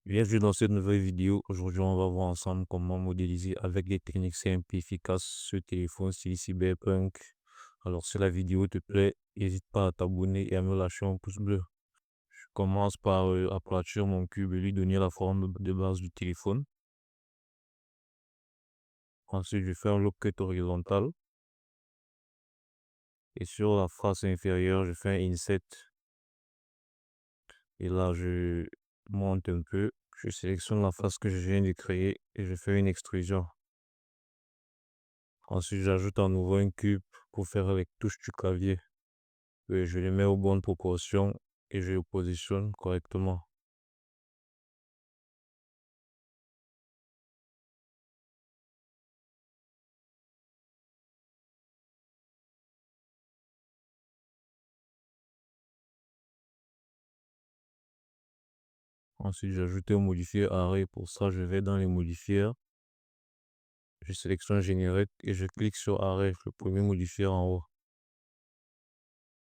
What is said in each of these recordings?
Bienvenue dans cette nouvelle vidéo. Aujourd'hui, on va voir ensemble comment modéliser avec des techniques simples et efficaces ce téléphone style Cyberpunk. Alors, si la vidéo te plaît, n'hésite pas à t'abonner et à me lâcher un pouce bleu. Je commence par aplatir mon cube et lui donner la forme de base du téléphone. Ensuite, je fais un lock cut horizontal. Et sur la face inférieure, je fais un inset. Et là, je monte un peu. Je sélectionne la face que je viens de créer et je fais une extrusion. Ensuite, j'ajoute à nouveau un cube pour faire les touches du clavier. Et je les mets aux bonnes proportions et je les positionne correctement. Ensuite, j'ajoute un modifier arrêt. Pour ça, je vais dans les modifiers. Je sélectionne Generate et je clique sur arrêt, le premier modifier en haut.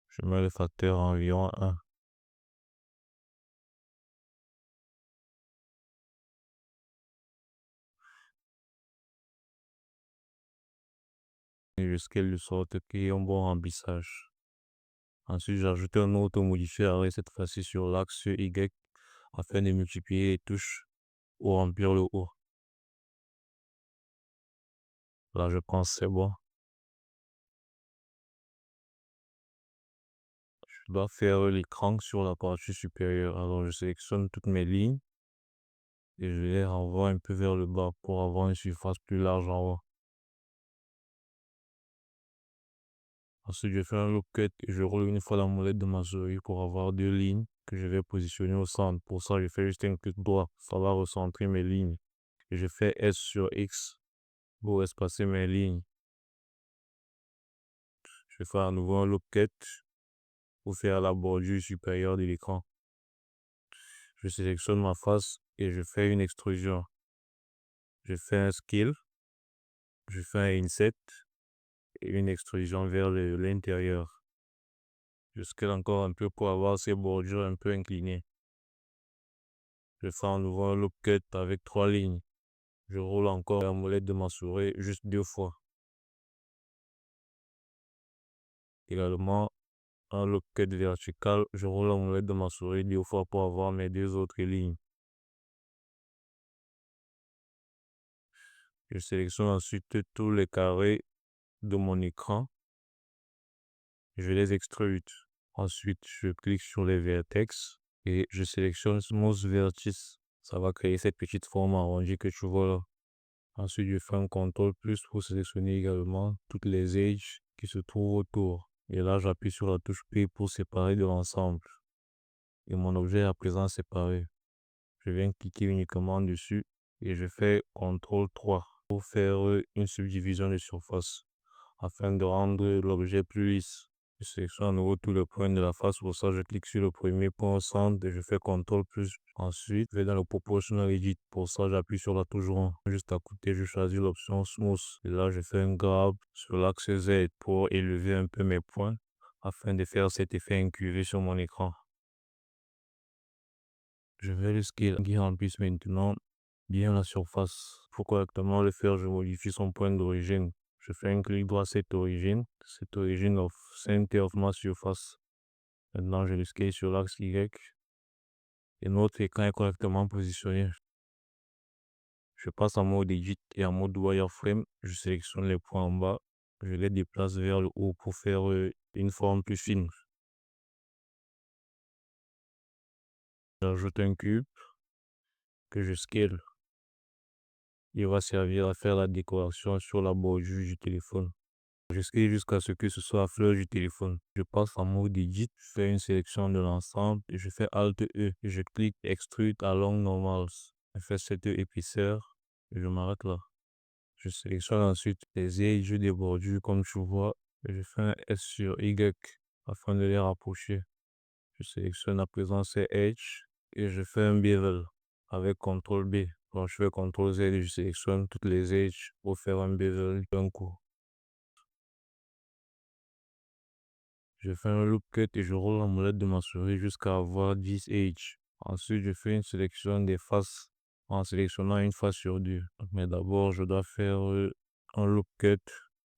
Je mets le facteur à environ 1. Et je scale de sorte qu'il y ait un bon remplissage. Ensuite, j'ajoute un autre modifier arrêt, cette fois-ci sur l'axe Y, afin de multiplier les touches ou remplir le haut. Là, je pense que c'est bon. Je dois faire l'écran sur la partie supérieure. Alors, je sélectionne toutes mes lignes et je les renvoie un peu vers le bas pour avoir une surface plus large en haut. Ensuite, je fais un loop cut et je roule une fois la molette de ma souris pour avoir deux lignes que je vais positionner au centre. Pour ça, je fais juste un clic droit. Ça va recentrer mes lignes. Et je fais S sur X pour espacer mes lignes. Je fais à nouveau un loop cut pour faire la bordure supérieure de l'écran. Je sélectionne ma face et je fais une extrusion. Je fais un scale. Je fais un inset et une extrusion vers l'intérieur. Je scale encore un peu pour avoir ces bordures un peu inclinées. Je fais à nouveau un loop cut avec 3 lignes. Je roule encore la molette de ma souris juste 2 fois. Également, un loop cut vertical, je roule la molette de ma souris 2 fois pour avoir mes 2 autres lignes. Je sélectionne ensuite tous les carrés de mon écran. Je les extrude. Ensuite, je clique sur les vertex et je sélectionne Smooth Vertex. Ça va créer cette petite forme arrondie que tu vois là. Ensuite, je fais un CTRL plus pour sélectionner également toutes les edges qui se trouvent autour. Et là, j'appuie sur la touche P pour séparer de l'ensemble. Et mon objet est à présent séparé. Je viens cliquer uniquement dessus et je fais CTRL 3 pour faire une subdivision de surface afin de rendre l'objet plus lisse. Je sélectionne à nouveau tous les points de la face. Pour ça, je clique sur le premier point au centre et je fais CTRL plus. Ensuite, je vais dans le Proportional Edit. Pour ça, j'appuie sur la touche rond. Juste à côté, je choisis l'option Smooth. Et là, je fais un grab sur l'axe Z pour élever un peu mes points afin de faire cet effet incurvé sur mon écran. Je vais le scale qui remplisse maintenant bien la surface. Pour correctement le faire, je modifie son point d'origine. Je fais un clic droit à cette origine of center of ma surface. Maintenant, je le scale sur l'axe Y. Et notre écran est correctement positionné. Je passe en mode Edit et en mode Wireframe. Je sélectionne les points en bas. Je les déplace vers le haut pour faire une forme plus fine. J'ajoute un cube que je scale. Il va servir à faire la décoration sur la bordure du téléphone. Je scale jusqu'à ce que ce soit la fleur du téléphone. Je passe en mode Edit, je fais une sélection de l'ensemble et je fais Alt E et je clique Extrude along normals. Je fais cette épaisseur et je m'arrête là. Je sélectionne ensuite les edges des bordures comme tu vois et je fais un S sur Y afin de les rapprocher. Je sélectionne à présent ces edges et je fais un bevel avec CTRL B. Quand je fais CTRL Z, je sélectionne toutes les edges pour faire un bevel d'un coup. Je fais un loop cut et je roule la molette de ma souris jusqu'à avoir 10 edges. Ensuite, je fais une sélection des faces en sélectionnant une face sur deux. Mais d'abord, je dois faire un loop cut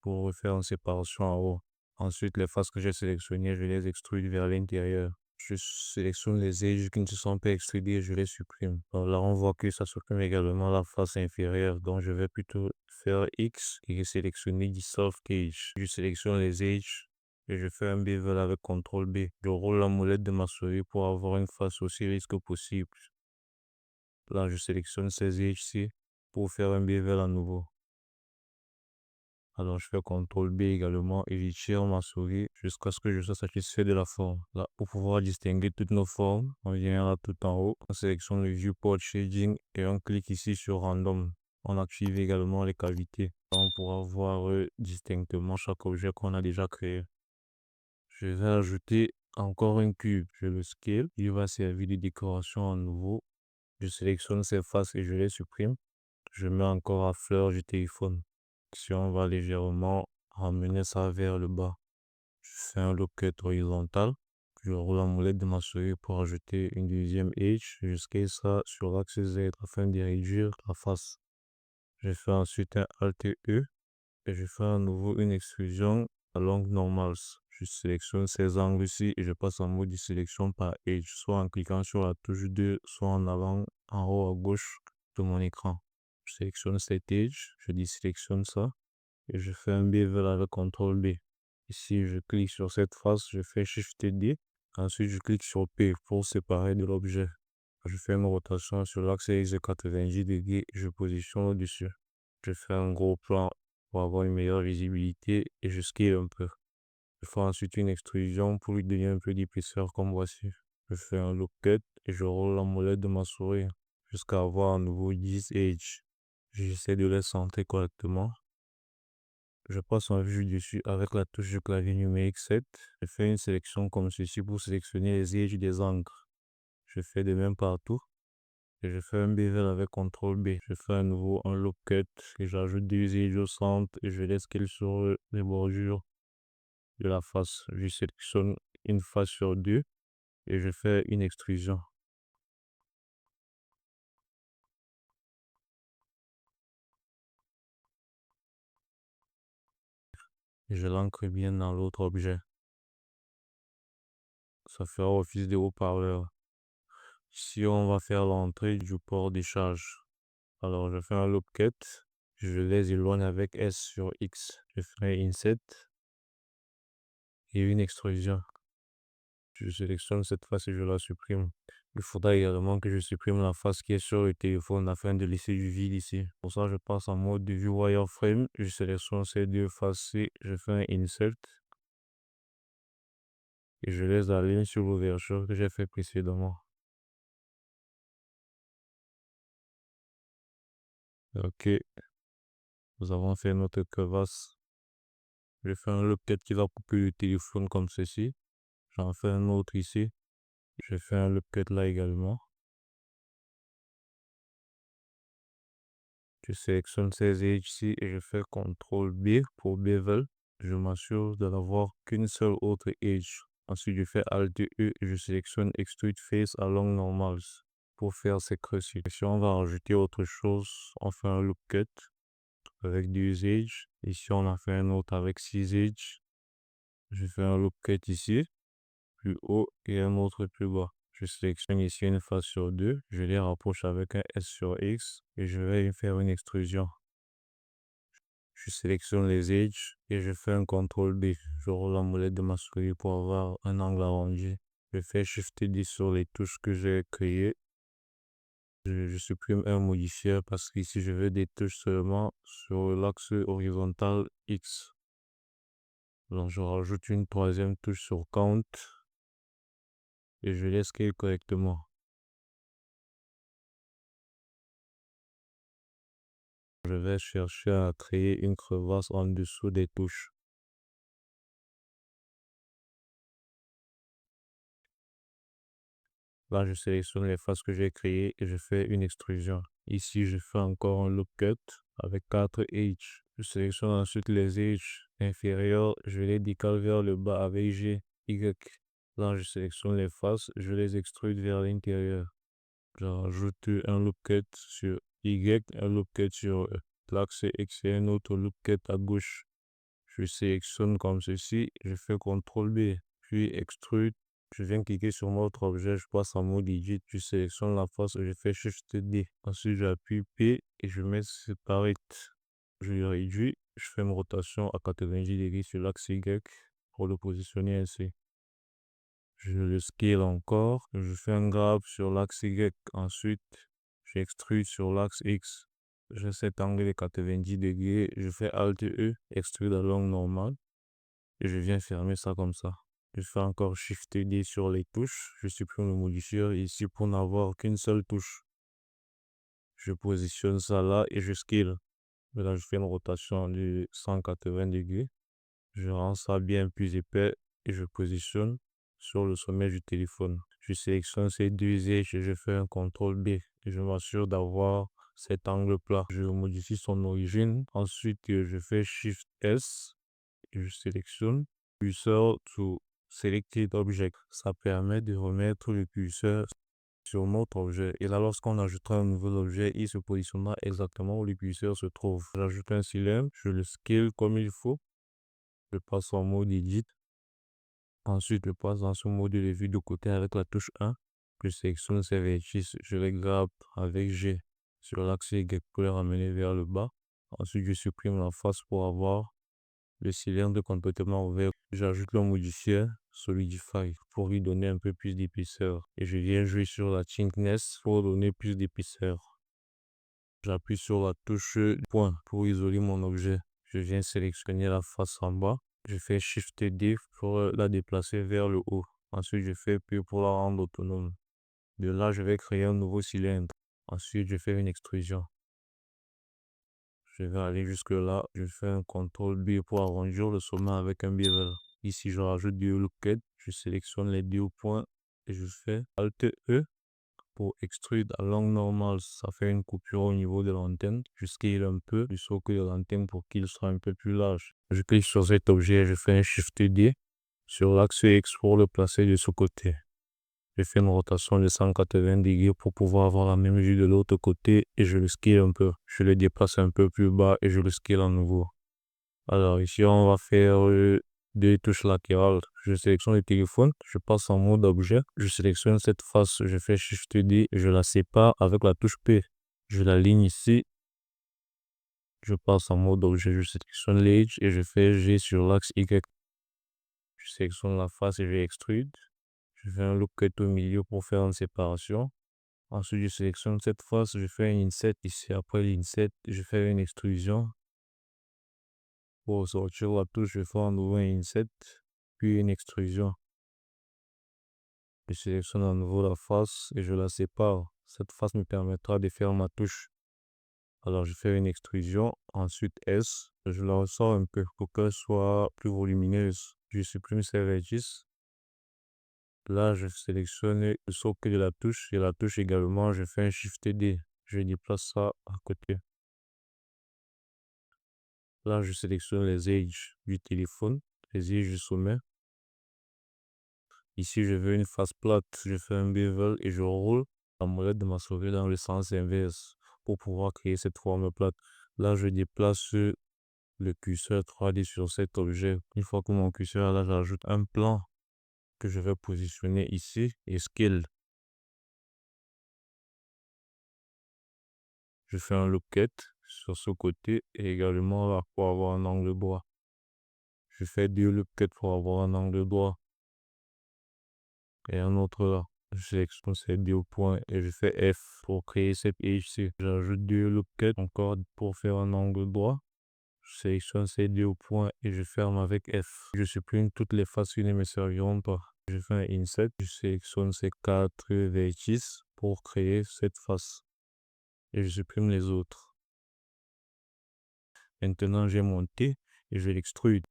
pour faire une séparation en haut. Ensuite, les faces que j'ai sélectionnées, je les extrude vers l'intérieur. Je sélectionne les edges qui ne se sont pas extrudés, je les supprime. Alors là, on voit que ça supprime également la face inférieure. Donc, je vais plutôt faire X et sélectionner Dissolve Edge. Je sélectionne les edges et je fais un bevel avec CTRL B. Je roule la molette de ma souris pour avoir une face aussi lisse que possible. Là, je sélectionne ces edges-ci pour faire un bevel à nouveau. Alors, je fais CTRL B également et j'étire ma souris jusqu'à ce que je sois satisfait de la forme. Là, pour pouvoir distinguer toutes nos formes, on vient là tout en haut, on sélectionne le Viewport Shading et on clique ici sur Random. On active également les cavités. Là, on pourra voir distinctement chaque objet qu'on a déjà créé. Je vais ajouter encore un cube. Je le scale. Il va servir de décoration à nouveau. Je sélectionne ces faces et je les supprime. Je mets encore à fleur du téléphone. Si on va légèrement ramener ça vers le bas, je fais un loop cut horizontal. Je roule la molette de ma souris pour ajouter une deuxième edge. Je scale ça sur l'axe Z afin de réduire la face. Je fais ensuite un Alt E et je fais à nouveau une extrusion à l'angle normal. Je sélectionne ces angles-ci et je passe en mode de sélection par edge, soit en cliquant sur la touche 2, soit en avant, en haut à gauche de mon écran. Je sélectionne cet edge, je désélectionne ça et je fais un bevel avec CTRL B. Ici, je clique sur cette face, je fais Shift D. Ensuite, je clique sur P pour séparer de l'objet. Je fais une rotation sur l'axe X de 90 degrés et je positionne au-dessus. Je fais un gros plan pour avoir une meilleure visibilité et je scale un peu. Je fais ensuite une extrusion pour lui donner un peu d'épaisseur comme voici. Je fais un loop cut et je roule la molette de ma souris jusqu'à avoir à nouveau 10 edges. J'essaie de les centrer correctement. Je passe en vue dessus avec la touche du clavier numérique 7. Je fais une sélection comme ceci pour sélectionner les edges des angles. Je fais de même partout. Et je fais un bevel avec CTRL B. Je fais à nouveau un loop cut et j'ajoute deux edges au centre et je laisse qu'elles sur les bordures de la face. Je sélectionne une face sur deux et je fais une extrusion. Et je l'ancre bien dans l'autre objet. Ça fera office de haut-parleur. Ici, on va faire l'entrée du port de charge. Alors, je fais un loop cut. Je les éloigne avec S sur X. Je ferai Inset et une extrusion. Je sélectionne cette face et je la supprime. Il faudra également que je supprime la face qui est sur le téléphone afin de laisser du vide ici. Pour ça, je passe en mode de view wireframe. Je sélectionne ces deux faces-ci. Je fais un Insert. Et je les aligne sur l'ouverture que j'ai fait précédemment. Ok. Nous avons fait notre crevasse. Je fais un loop cut qui va couper le téléphone comme ceci. J'en fais un autre ici. Je fais un loop cut là également. Je sélectionne ces edges ici et je fais CTRL B pour bevel. Je m'assure de n'avoir qu'une seule autre edge. Ensuite, je fais Alt E et je sélectionne Extrude Face along Normals pour faire ces creux-ci. Si on va rajouter autre chose, on fait un loop cut avec deux edges. Ici, on en fait un autre avec 6 edges. Je fais un loop cut ici, plus haut et un autre plus bas. Je sélectionne ici une face sur deux, je les rapproche avec un S sur X et je vais faire une extrusion. Je sélectionne les edges et je fais un CTRL B. Je roule la molette de ma souris pour avoir un angle arrondi. Je fais Shift D sur les touches que j'ai créées. Je supprime un modifier parce qu'ici je veux des touches seulement sur l'axe horizontal X. Donc je rajoute une troisième touche sur Count et je les scale correctement. Je vais chercher à créer une crevasse en dessous des touches. Là, je sélectionne les faces que j'ai créées et je fais une extrusion. Ici, je fais encore un loop cut avec 4 edges. Je sélectionne ensuite les edges inférieurs. Je les décale vers le bas avec G, Y. Là, je sélectionne les faces, je les extrude vers l'intérieur. Je rajoute un loop cut sur Y, un loop cut sur l'axe X et un autre loop cut à gauche. Je sélectionne comme ceci, je fais CTRL B, puis extrude. Je viens cliquer sur mon autre objet, je passe en mode edit, je sélectionne la face et je fais Shift D. Ensuite, j'appuie P et je mets Separate. Je le réduis, je fais une rotation à 90 degrés sur l'axe Y pour le positionner ainsi. Je le scale encore, je fais un grab sur l'axe Y. Ensuite, j'extrude sur l'axe X. J'ai cet angle de 90 degrés, je fais Alt E, extrude à l'angle normal et je viens fermer ça comme ça. Je fais encore Shift D sur les touches, je supprime le modifieur ici pour n'avoir qu'une seule touche. Je positionne ça là et je scale. Là, je fais une rotation de 180 degrés. Je rends ça bien plus épais et je positionne sur le sommet du téléphone. Je sélectionne ces deux edges et je fais un CTRL B et je m'assure d'avoir cet angle plat. Je modifie son origine. Ensuite, je fais Shift S et je sélectionne cursor to selected object. Ça permet de remettre le curseur sur notre objet. Et là, lorsqu'on ajoutera un nouvel objet, il se positionnera exactement où le curseur se trouve. J'ajoute un cylindre, je le scale comme il faut. Je passe en mode edit. Ensuite, je passe dans ce mode de vue de côté avec la touche 1. Je sélectionne ces vertices, je les grabe avec G sur l'axe Y pour les ramener vers le bas. Ensuite, je supprime la face pour avoir le cylindre complètement ouvert. J'ajoute le modifier Solidify pour lui donner un peu plus d'épaisseur. Et je viens jouer sur la thickness pour donner plus d'épaisseur. J'appuie sur la touche point pour isoler mon objet. Je viens sélectionner la face en bas. Je fais Shift D pour la déplacer vers le haut. Ensuite, je fais P pour la rendre autonome. De là, je vais créer un nouveau cylindre. Ensuite, je fais une extrusion. Je vais aller jusque là. Je fais un CTRL B pour arrondir le sommet avec un bevel. Ici, je rajoute du loop cut. Je sélectionne les deux points et je fais Alt E pour extrude à l'angle normal. Ça fait une coupure au niveau de l'antenne. Je scale un peu du socle de l'antenne pour qu'il soit un peu plus large. Je clique sur cet objet et je fais un Shift D sur l'axe X pour le placer de ce côté. Je fais une rotation de 180 degrés pour pouvoir avoir la même vue de l'autre côté et je le scale un peu. Je le déplace un peu plus bas et je le scale à nouveau. Alors ici, on va faire deux touches latérales. Je sélectionne le téléphone, je passe en mode objet, je sélectionne cette face, je fais Shift D et je la sépare avec la touche P. Je l'aligne ici. Je passe en mode objet, je sélectionne l'edge et je fais G sur l'axe Y. Je sélectionne la face et je extrude. Je fais un loop cut au milieu pour faire une séparation. Ensuite, je sélectionne cette face, je fais un inset ici. Après l'inset, je fais une extrusion. Pour sortir la touche, je fais un nouveau inset, puis une extrusion. Je sélectionne à nouveau la face et je la sépare. Cette face me permettra de faire ma touche. Alors, je fais une extrusion. Ensuite, S, je la ressors un peu pour qu'elle soit plus volumineuse. Je supprime ces vertices. Là, je sélectionne le socle de la touche et la touche également, je fais un Shift D. Je déplace ça à côté. Là, je sélectionne les edges du téléphone, les edges du sommet. Ici, je veux une face plate. Je fais un bevel et je roule la molette de ma souris dans le sens inverse pour pouvoir créer cette forme plate. Là, je déplace le curseur 3D sur cet objet. Une fois que mon curseur est là, j'ajoute un plan que je vais positionner ici et scale. Je fais un loop cut sur ce côté et également là pour avoir un angle droit. Je fais deux loop cut pour avoir un angle droit. Et un autre là. Je sélectionne ces deux points et je fais F pour créer cette edge ici. J'ajoute deux loop cut encore pour faire un angle droit. Je sélectionne ces deux points et je ferme avec F. Je supprime toutes les faces qui ne me serviront pas. Je fais un inset. Je sélectionne ces quatre vertices pour créer cette face. Et je supprime les autres. Maintenant, j'ai monté et je l'extrude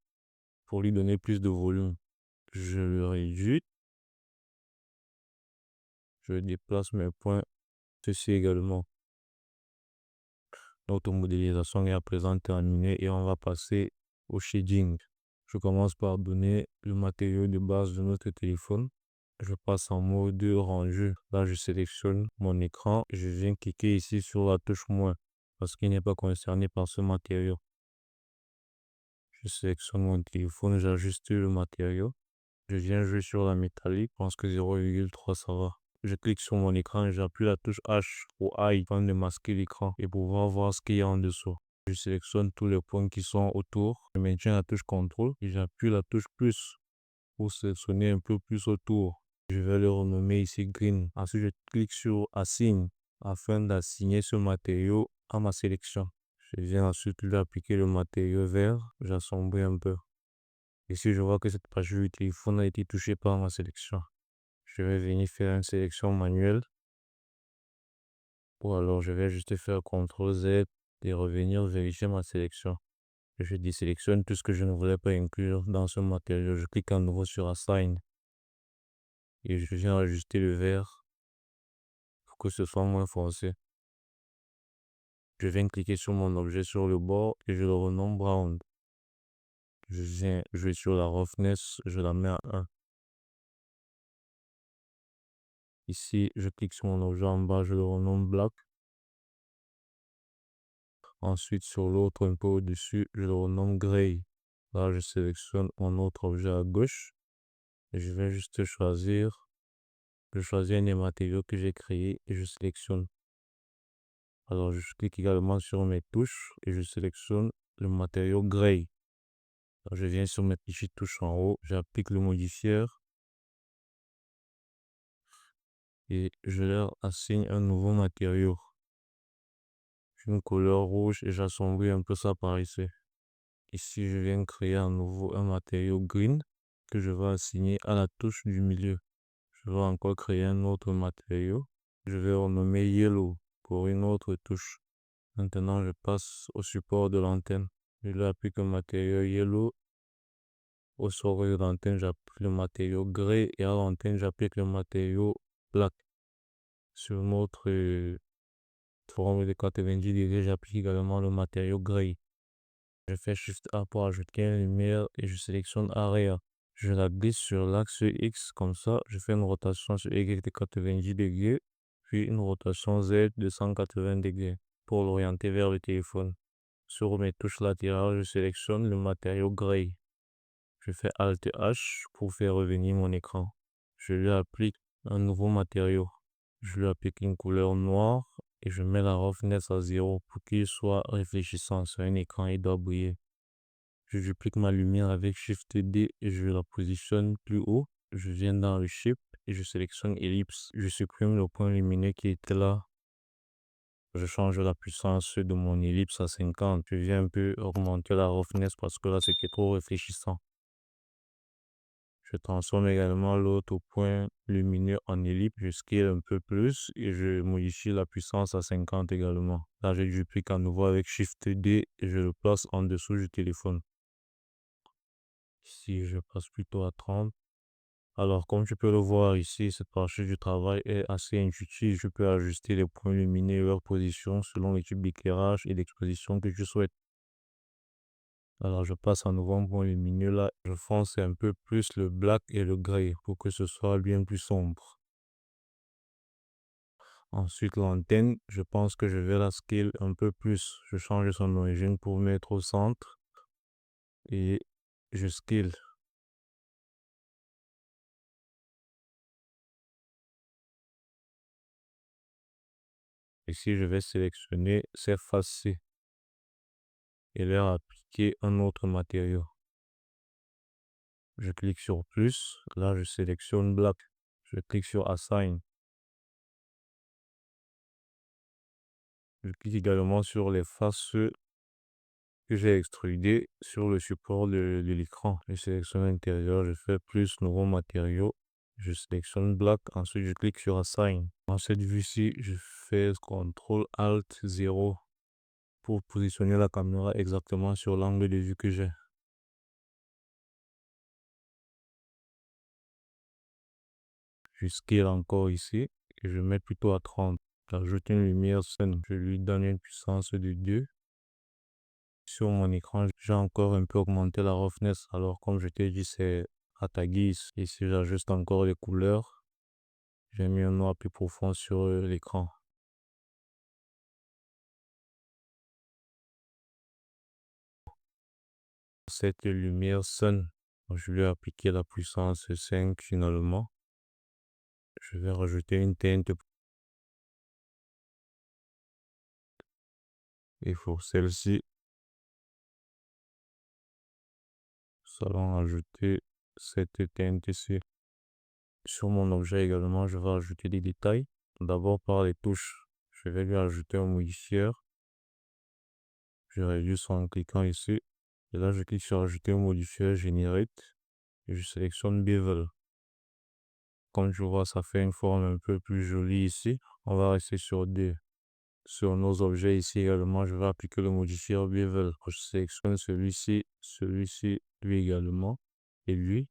pour lui donner plus de volume. Je le réduis. Je déplace mes points. Ceci également. Notre modélisation est à présent terminée et on va passer au shading. Je commence par donner le matériau de base de notre téléphone. je passe en mode rendu. Là, je sélectionne mon écran. Je viens cliquer ici sur la touche moins parce qu'il n'est pas concerné par ce matériau. Je sélectionne mon téléphone, j'ajuste le matériau. Je viens jouer sur la métallique. Je pense que 0,3 ça va. Je clique sur mon écran et j'appuie la touche H ou I afin de masquer l'écran et pouvoir voir ce qu'il y a en dessous. Je sélectionne tous les points qui sont autour. Je maintiens la touche CTRL et j'appuie la touche plus pour sélectionner un peu plus autour. Je vais le renommer ici Green. Ensuite, je clique sur Assign afin d'assigner ce matériau à ma sélection. Je viens ensuite lui appliquer le matériau vert. J'assombris un peu. Ici, je vois que cette page du téléphone a été touchée par ma sélection. Je vais venir faire une sélection manuelle. Ou alors, je vais juste faire CTRL Z et revenir vérifier ma sélection. Je désélectionne tout ce que je ne voulais pas inclure dans ce matériau. Je clique à nouveau sur Assign. Et je viens ajuster le vert pour que ce soit moins foncé. Je viens cliquer sur mon objet sur le bord et je le renomme Brown. Je viens jouer sur la roughness, je la mets à 1. Ici, je clique sur mon objet en bas, je le renomme Black. Ensuite, sur l'autre un peu au-dessus, je le renomme Gray. Là, je sélectionne mon autre objet à gauche. Et je vais juste choisir. Je choisis un des matériaux que j'ai créé et je sélectionne. Alors, je clique également sur mes touches et je sélectionne le matériau Gray. Alors, je viens sur mes petites touches en haut, j'applique le modifieur et je leur assigne un nouveau matériau. Une couleur rouge et j'assombris un peu ça par ici. Ici, je viens créer à nouveau un matériau green que je vais assigner à la touche du milieu. Je vais encore créer un autre matériau. Je vais renommer yellow pour une autre touche. Maintenant, je passe au support de l'antenne. Je lui applique un matériau yellow. Au sommet de l'antenne, j'applique le matériau gris et à l'antenne, j'applique le matériau black. Sur notre forme de 90 degrés, j'applique également le matériau gris. Je fais Shift A pour ajouter une lumière et je sélectionne Area. Je la glisse sur l'axe X comme ça. Je fais une rotation sur Y de 90 degrés, puis une rotation Z de 180 degrés pour l'orienter vers le téléphone. Sur mes touches latérales, je sélectionne le matériau gris. Je fais Alt H pour faire revenir mon écran. Je lui applique un nouveau matériau. Je lui applique une couleur noire et je mets la roughness à 0 pour qu'il soit réfléchissant sur un écran et doit briller. Je duplique ma lumière avec Shift D et je la positionne plus haut. Je viens dans le shape et je sélectionne ellipse. Je supprime le point lumineux qui était là. Je change la puissance de mon ellipse à 50. Je viens un peu augmenter la roughness parce que là c'était trop réfléchissant. Je transforme également l'autre point lumineux en ellipse. Je scale un peu plus et je modifie la puissance à 50 également. Là, je duplique à nouveau avec Shift D et je le place en dessous du téléphone. Ici, je passe plutôt à 30. Alors, comme tu peux le voir ici, cette partie du travail est assez intuitive. Je peux ajuster les points lumineux et leur position selon le type d'éclairage et d'exposition que je souhaite. Alors, je passe à nouveau un point lumineux là. Je fonce un peu plus le black et le gray pour que ce soit bien plus sombre. Ensuite, l'antenne, je pense que je vais la scale un peu plus. Je change son origine pour mettre au centre et je scale. Ici, je vais sélectionner ces faces-ci et leur appliquer un autre matériau. Je clique sur plus, là je sélectionne black. Je clique sur assign. Je clique également sur les faces que j'ai extrudées sur le support de l'écran. Je sélectionne l'intérieur, je fais plus nouveau matériau. Je sélectionne black, ensuite je clique sur assign. Dans cette vue-ci, je fais CTRL ALT 0 pour positionner la caméra exactement sur l'angle de vue que j'ai. Je scale encore ici et je mets plutôt à 30. J'ajoute une lumière saine. Je lui donne une puissance de 2. Sur mon écran, j'ai encore un peu augmenté la roughness. Alors, comme je t'ai dit, c'est à ta guise. Ici, j'ajuste encore les couleurs. J'ai mis un noir plus profond sur l'écran. Cette lumière sonne. Je lui ai appliqué la puissance 5 finalement. Je vais rajouter une teinte. Et pour celle-ci, nous allons ajouter cette teinte ici. Sur mon objet également, je vais ajouter des détails. D'abord par les touches, je vais lui ajouter un modifieur. Je réduis en cliquant ici. Et là, je clique sur ajouter un modifieur Generate. Et je sélectionne Bevel. Comme tu vois, ça fait une forme un peu plus jolie ici. On va rester sur D. Sur nos objets ici également, je vais appliquer le modifieur Bevel. Je sélectionne celui-ci, lui également. Et lui,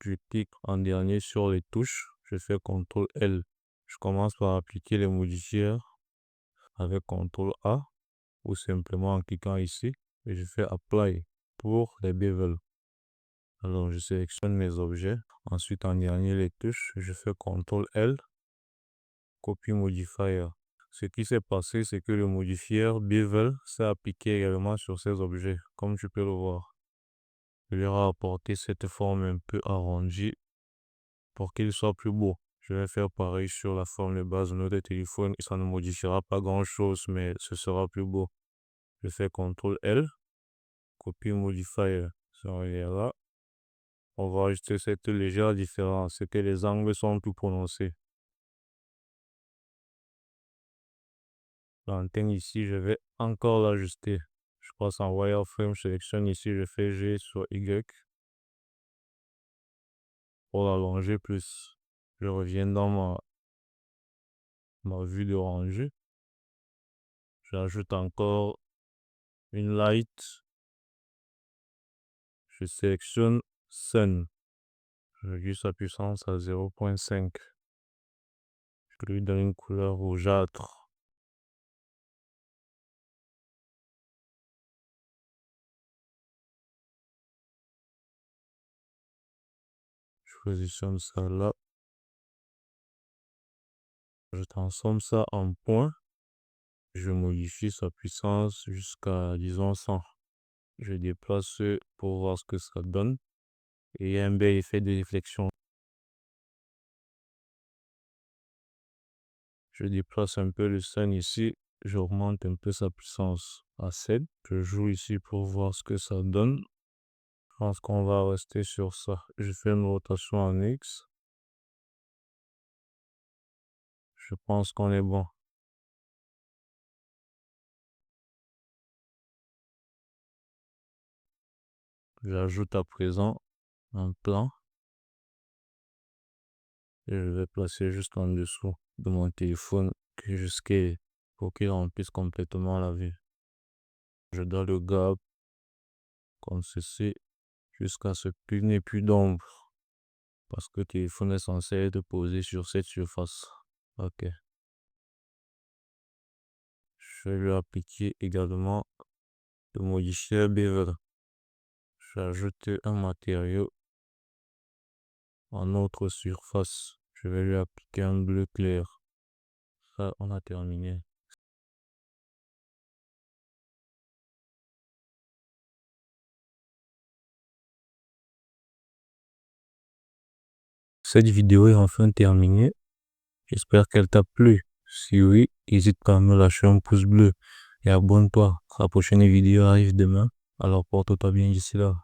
je clique en dernier sur les touches. Je fais CTRL L. Je commence par appliquer les modifieurs avec CTRL A ou simplement en cliquant ici. Et je fais Apply pour les Bevel. Alors, je sélectionne mes objets. Ensuite, en dernier, les touches. Je fais CTRL L. Copy Modifier. Ce qui s'est passé, c'est que le modifieur Bevel s'est appliqué également sur ces objets, comme tu peux le voir. Je lui ai apporté cette forme un peu arrondie pour qu'il soit plus beau. Je vais faire pareil sur la forme de base de notre téléphone. Ça ne modifiera pas grand chose, mais ce sera plus beau. Je fais CTRL L. Copy Modifier. Ça revient là. On va ajuster cette légère différence, c'est que les angles sont plus prononcés. L'antenne ici, je vais encore l'ajuster. Je passe en wireframe, je sélectionne ici, je fais G sur Y pour l'allonger plus. Je reviens dans ma vue de rangée. J'ajoute encore une light. Je sélectionne Sun. Je réduis sa puissance à 0.5. Je lui donne une couleur rougeâtre. Je positionne ça là. Je transforme ça en point. Je modifie sa puissance jusqu'à, disons, 100. Je déplace pour voir ce que ça donne. Et il y a un bel effet de réflexion. Je déplace un peu le sun ici. J'augmente un peu sa puissance à 7. Je joue ici pour voir ce que ça donne. Je pense qu'on va rester sur ça. Je fais une rotation en X. Je pense qu'on est bon. J'ajoute à présent un plan. Et je vais placer juste en dessous de mon téléphone que je scale pour qu'il remplisse complètement la vue. Je dois le gap comme ceci jusqu'à ce qu'il n'y ait plus d'ombre. Parce que le téléphone est censé être posé sur cette surface. Ok. Je vais lui appliquer également le modifier Bevel. J'ajoute un matériau en autre surface. Je vais lui appliquer un bleu clair. Ça, on a terminé. Cette vidéo est enfin terminée. J'espère qu'elle t'a plu. Si oui, n'hésite pas à me lâcher un pouce bleu et abonne-toi. La prochaine vidéo arrive demain. Alors porte-toi bien d'ici là.